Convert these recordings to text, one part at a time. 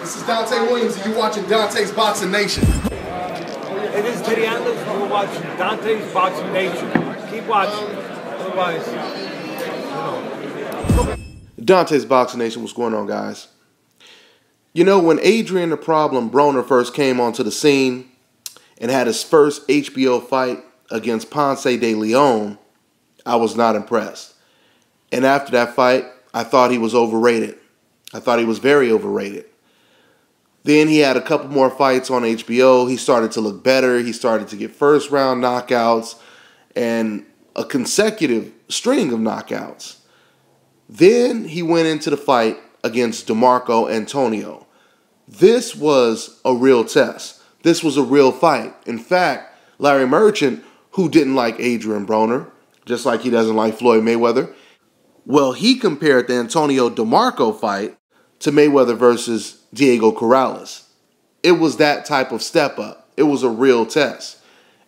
This is Dante Williams, and you're watching Dontaesboxingnation. It is Teddy Atlas, and we're watching Dontaesboxingnation. Keep watching, otherwise, you know. Dontaesboxingnation, what's going on, guys? You know, when Adrian the Problem Broner first came onto the scene and had his first HBO fight against Ponce de Leon, I was not impressed. And after that fight, I thought he was overrated. I thought he was very overrated. Then he had a couple more fights on HBO. He started to look better. He started to get first-round knockouts and a consecutive string of knockouts. Then he went into the fight against DeMarco Antonio. This was a real test. This was a real fight. In fact, Larry Merchant, who didn't like Adrian Broner, just like he doesn't like Floyd Mayweather, well, he compared the Antonio DeMarco fight to Mayweather versus Diego Corrales. It was that type of step up. It was a real test.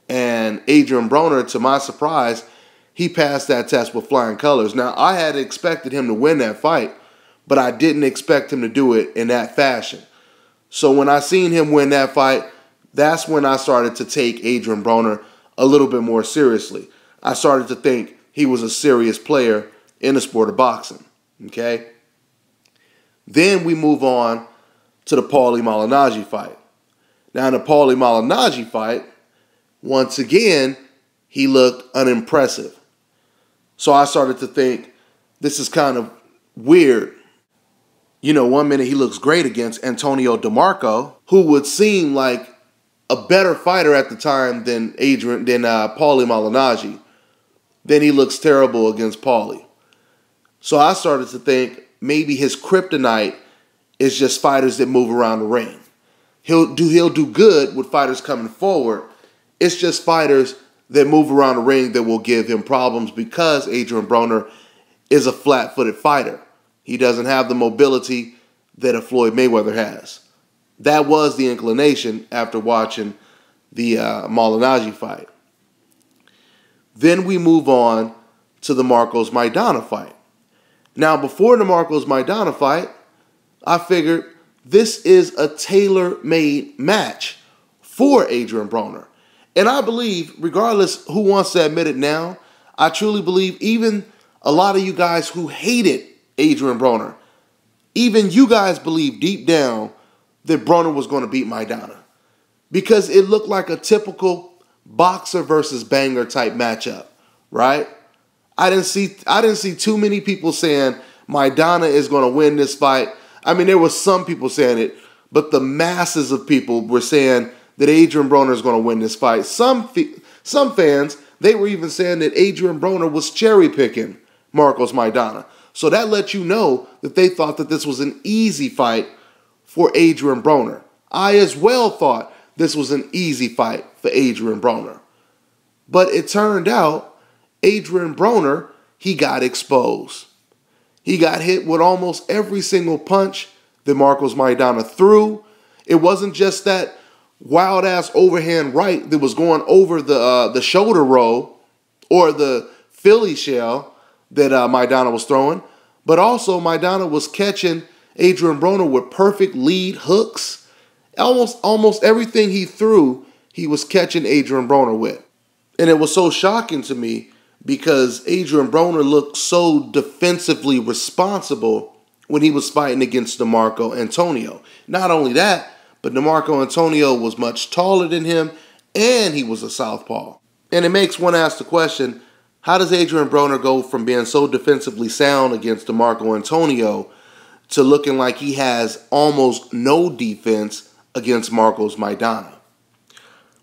And Adrian Broner, to my surprise, he passed that test with flying colors. Now, I had expected him to win that fight, but I didn't expect him to do it in that fashion. So when I seen him win that fight, that's when I started to take Adrian Broner a little bit more seriously. I started to think he was a serious player in the sport of boxing, okay? Then we move on to the Paulie Malignaggi fight. Now, in the Paulie Malignaggi fight, once again, he looked unimpressive. So I started to think, this is kind of weird. You know, one minute he looks great against Antonio DeMarco, who would seem like a better fighter at the time than Paulie Malignaggi. Then he looks terrible against Paulie. So I started to think maybe his kryptonite is just fighters that move around the ring. He'll do good with fighters coming forward. It's just fighters that move around the ring that will give him problems because Adrian Broner is a flat-footed fighter. He doesn't have the mobility that a Floyd Mayweather has. That was the inclination after watching the Malignaggi fight. Then we move on to the Marcos Maidana fight. Now, before the Marcos Maidana fight, I figured this is a tailor-made match for Adrian Broner. And I believe, regardless who wants to admit it now, I truly believe even a lot of you guys who hated Adrian Broner, even you guys believe deep down that Broner was going to beat Maidana. Because it looked like a typical boxer versus banger type matchup, right? I didn't see too many people saying Maidana is going to win this fight. I mean, there were some people saying it, but the masses of people were saying that Adrian Broner is going to win this fight. Some fans, they were even saying that Adrian Broner was cherry-picking Marcos Maidana. So that lets you know that they thought that this was an easy fight for Adrian Broner. I as well thought this was an easy fight for Adrian Broner. But it turned out Adrian Broner, he got exposed. He got hit with almost every single punch that Marcos Maidana threw. It wasn't just that wild-ass overhand right that was going over the shoulder roll or the Philly shell that Maidana was throwing, but also Maidana was catching Adrian Broner with perfect lead hooks. Almost everything he threw, he was catching Adrian Broner with. And it was so shocking to me because Adrian Broner looked so defensively responsible when he was fighting against DeMarco Antonio. Not only that, but DeMarco Antonio was much taller than him, and he was a southpaw. And it makes one ask the question, how does Adrian Broner go from being so defensively sound against DeMarco Antonio to looking like he has almost no defense against Marcos Maidana?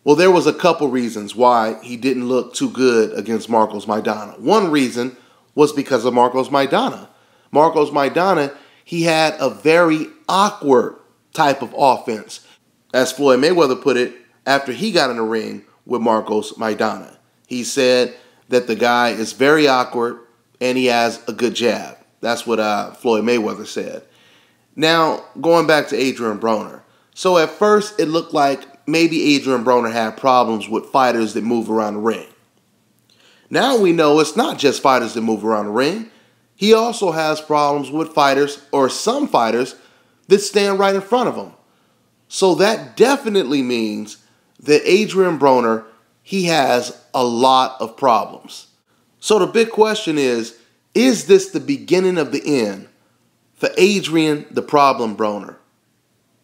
Well, there was a couple reasons why he didn't look too good against Marcos Maidana. One reason was because of Marcos Maidana. Marcos Maidana, he had a very awkward type of offense, as Floyd Mayweather put it after he got in the ring with Marcos Maidana. He said that the guy is very awkward and he has a good jab. That's what Floyd Mayweather said. Now, going back to Adrian Broner. So at first, it looked like maybe Adrian Broner had problems with fighters that move around the ring. Now we know it's not just fighters that move around the ring. He also has problems with fighters, or some fighters, that stand right in front of him. So that definitely means that Adrian Broner, he has a lot of problems. So the big question is this the beginning of the end for Adrian the Problem Broner?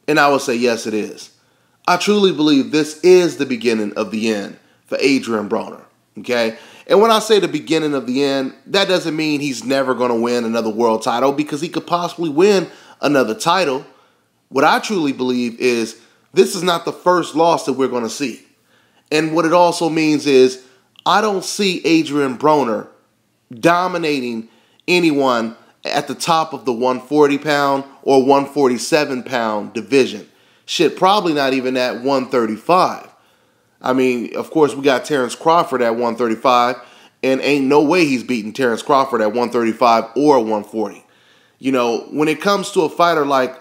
And I would say yes, it is. I truly believe this is the beginning of the end for Adrian Broner, okay? And when I say the beginning of the end, that doesn't mean he's never going to win another world title, because he could possibly win another title. What I truly believe is this is not the first loss that we're going to see. And what it also means is I don't see Adrian Broner dominating anyone at the top of the 140-pound or 147-pound division. Shit, probably not even at 135. I mean, of course, we got Terrence Crawford at 135, and ain't no way he's beating Terrence Crawford at 135 or 140. You know, when it comes to a fighter like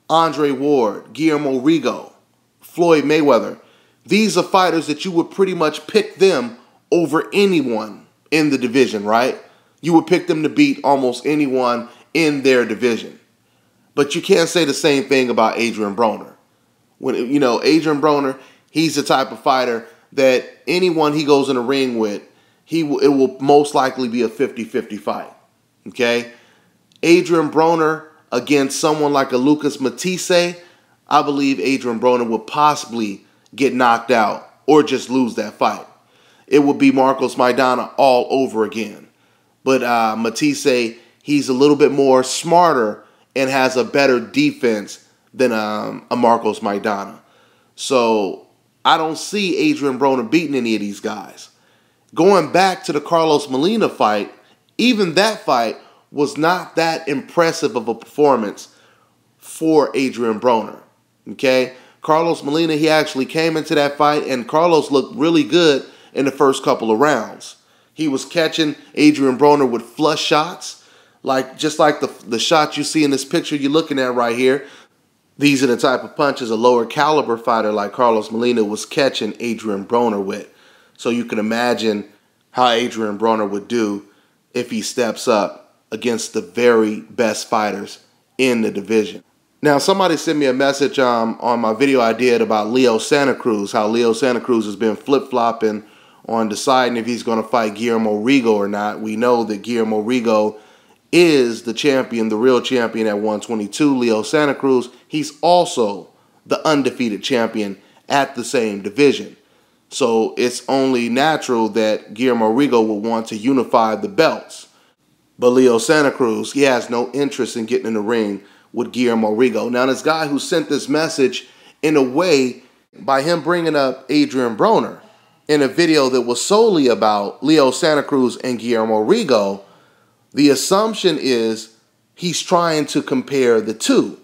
Andre Ward, Guillermo Rigo, Floyd Mayweather, these are fighters that you would pretty much pick them over anyone in the division, right? You would pick them to beat almost anyone in their division. But you can't say the same thing about Adrian Broner. When, you know, Adrian Broner, he's the type of fighter that anyone he goes in the ring with, it will most likely be a 50-50 fight, okay? Adrian Broner against someone like a Lucas Matisse, I believe Adrian Broner would possibly get knocked out or just lose that fight. It would be Marcos Maidana all over again. But Matisse, he's a little bit more smarter and has a better defense than a Marcos Maidana. So I don't see Adrian Broner beating any of these guys. Going back to the Carlos Molina fight, even that fight was not that impressive of a performance for Adrian Broner. Okay? Carlos Molina, he actually came into that fight, and Carlos looked really good in the first couple of rounds. He was catching Adrian Broner with flush shots, just like the shot you see in this picture you're looking at right here. These are the type of punches a lower caliber fighter like Carlos Molina was catching Adrian Broner with. So you can imagine how Adrian Broner would do if he steps up against the very best fighters in the division. Now, somebody sent me a message on my video I did about Leo Santa Cruz, how Leo Santa Cruz has been flip-flopping on deciding if he's going to fight Guillermo Rigo or not. We know that Guillermo Rigo is the champion, the real champion at 122. Leo Santa Cruz, he's also the undefeated champion at the same division. So it's only natural that Guillermo Rigo will want to unify the belts. But Leo Santa Cruz, he has no interest in getting in the ring with Guillermo Rigo. Now, this guy who sent this message, in a way, by him bringing up Adrian Broner in a video that was solely about Leo Santa Cruz and Guillermo Rigo, the assumption is he's trying to compare the two,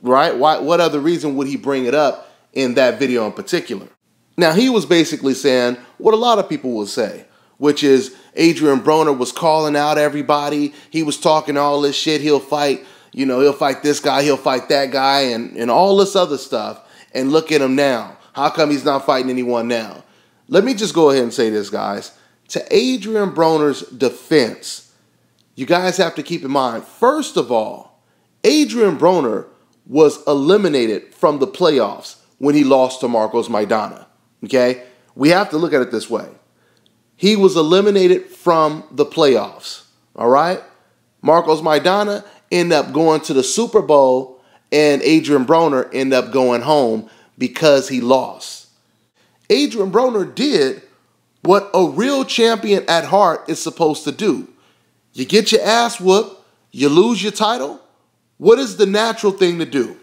right? What other reason would he bring it up in that video in particular? Now, he was basically saying what a lot of people will say, which is Adrian Broner was calling out everybody. He was talking all this shit. He'll fight, you know, he'll fight this guy, he'll fight that guy, and all this other stuff. And look at him now. How come he's not fighting anyone now? Let me just go ahead and say this, guys. To Adrian Broner's defense, you guys have to keep in mind, first of all, Adrian Broner was eliminated from the playoffs when he lost to Marcos Maidana. Okay? We have to look at it this way. He was eliminated from the playoffs. All right? Marcos Maidana ended up going to the Super Bowl, and Adrian Broner ended up going home because he lost. Adrian Broner did what a real champion at heart is supposed to do. You get your ass whooped, you lose your title. What is the natural thing to do?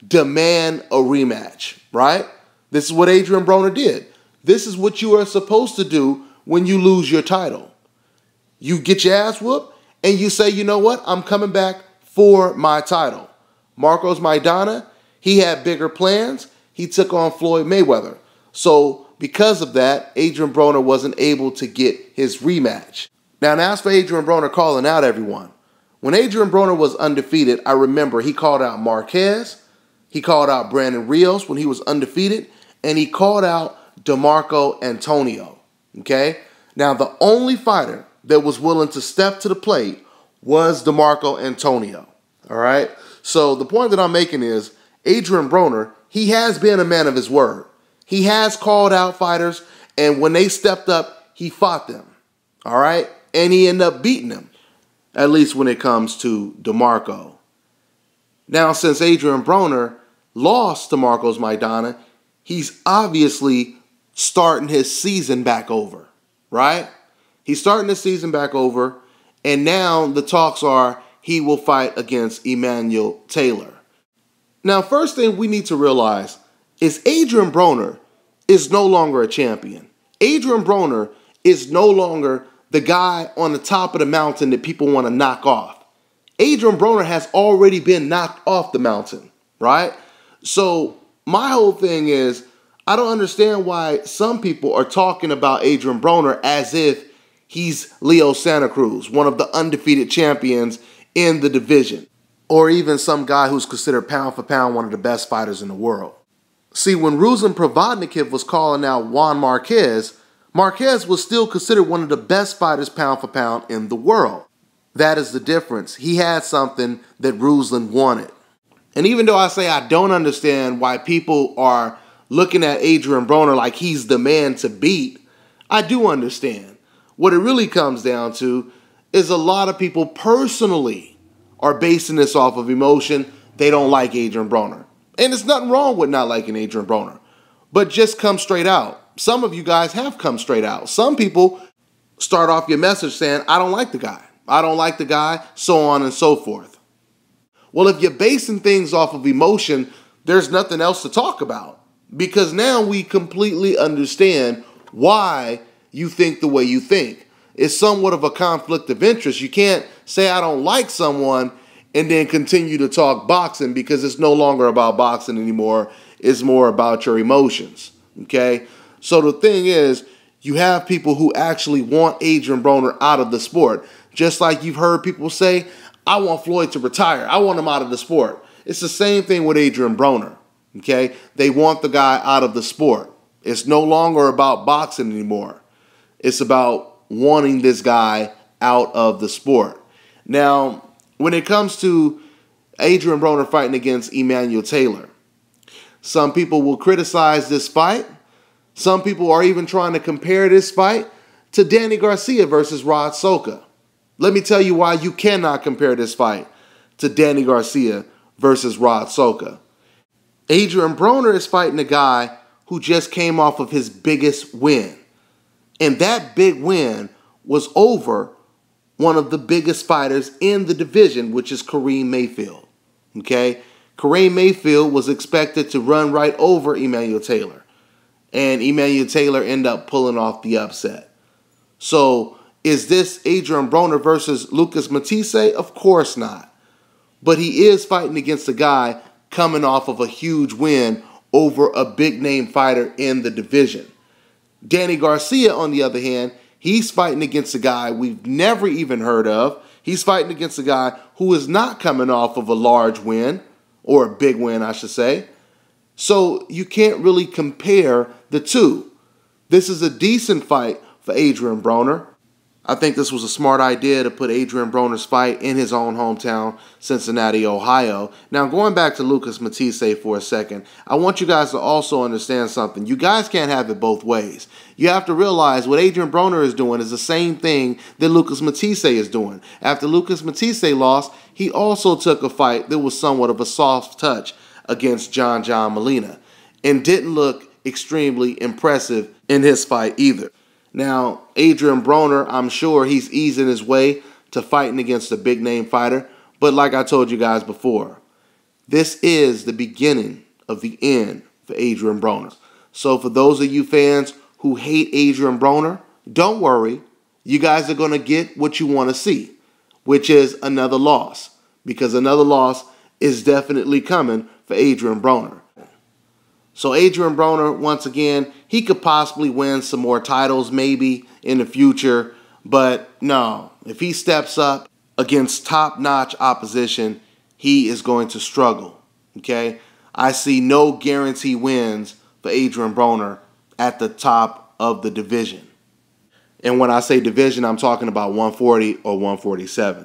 Demand a rematch, right? This is what Adrian Broner did. This is what you are supposed to do when you lose your title. You get your ass whooped and you say, you know what? I'm coming back for my title. Marcos Maidana, he had bigger plans. He took on Floyd Mayweather. So because of that, Adrian Broner wasn't able to get his rematch. Now, as for Adrian Broner calling out everyone, when Adrian Broner was undefeated, I remember he called out Marquez, he called out Brandon Rios when he was undefeated, and he called out DeMarco Antonio, okay? Now, the only fighter that was willing to step to the plate was DeMarco Antonio, all right? So the point that I'm making is Adrian Broner, he has been a man of his word. He has called out fighters, and when they stepped up, he fought them. All right? And he ended up beating them, at least when it comes to DeMarco. Now, since Adrian Broner lost to Marcos Maidana, he's obviously starting his season back over, right? He's starting his season back over, and now the talks are he will fight against Emmanuel Taylor. Now, first thing we need to realize is Adrian Broner is no longer a champion. Adrian Broner is no longer the guy on the top of the mountain that people want to knock off. Adrian Broner has already been knocked off the mountain, right? So my whole thing is, I don't understand why some people are talking about Adrian Broner as if he's Leo Santa Cruz, one of the undefeated champions in the division, or even some guy who's considered pound for pound one of the best fighters in the world. See, when Ruslan Provodnikov was calling out Juan Marquez, Marquez was still considered one of the best fighters pound for pound in the world. That is the difference. He had something that Ruslan wanted. And even though I say I don't understand why people are looking at Adrian Broner like he's the man to beat, I do understand. What it really comes down to is a lot of people personally are basing this off of emotion. They don't like Adrian Broner. And there's nothing wrong with not liking Adrian Broner. But just come straight out. Some of you guys have come straight out. Some people start off your message saying, I don't like the guy. I don't like the guy, so on and so forth. Well, if you're basing things off of emotion, there's nothing else to talk about. Because now we completely understand why you think the way you think. It's somewhat of a conflict of interest. You can't say I don't like someone and then continue to talk boxing, because it's no longer about boxing anymore. It's more about your emotions, okay? So the thing is, you have people who actually want Adrian Broner out of the sport. Just like you've heard people say, I want Floyd to retire. I want him out of the sport. It's the same thing with Adrian Broner, okay? They want the guy out of the sport. It's no longer about boxing anymore. It's about wanting this guy out of the sport. Now, when it comes to Adrian Broner fighting against Emmanuel Taylor, some people will criticize this fight. Some people are even trying to compare this fight to Danny Garcia versus Rod Soka. Let me tell you why you cannot compare this fight to Danny Garcia versus Rod Soka. Adrian Broner is fighting a guy who just came off of his biggest win. And that big win was over one of the biggest fighters in the division, which is Kareem Mayfield. Okay? Kareem Mayfield was expected to run right over Emmanuel Taylor. And Emmanuel Taylor ended up pulling off the upset. So, is this Adrian Broner versus Lucas Matisse? Of course not. But he is fighting against a guy coming off of a huge win over a big-name fighter in the division. Danny Garcia, on the other hand, he's fighting against a guy we've never even heard of. He's fighting against a guy who is not coming off of a large win, or a big win, I should say. So you can't really compare the two. This is a decent fight for Adrian Broner. I think this was a smart idea to put Adrian Broner's fight in his own hometown, Cincinnati, Ohio. Now, going back to Lucas Matisse for a second, I want you guys to also understand something. You guys can't have it both ways. You have to realize what Adrian Broner is doing is the same thing that Lucas Matisse is doing. After Lucas Matisse lost, he also took a fight that was somewhat of a soft touch against John Molina and didn't look extremely impressive in his fight either. Now, Adrian Broner, I'm sure he's easing his way to fighting against a big-name fighter. But like I told you guys before, this is the beginning of the end for Adrian Broner. So for those of you fans who hate Adrian Broner, don't worry. You guys are going to get what you want to see, which is another loss. Because another loss is definitely coming for Adrian Broner. So Adrian Broner, once again, he could possibly win some more titles maybe in the future. But no, if he steps up against top-notch opposition, he is going to struggle. Okay? I see no guarantee wins for Adrian Broner at the top of the division. And when I say division, I'm talking about 140 or 147.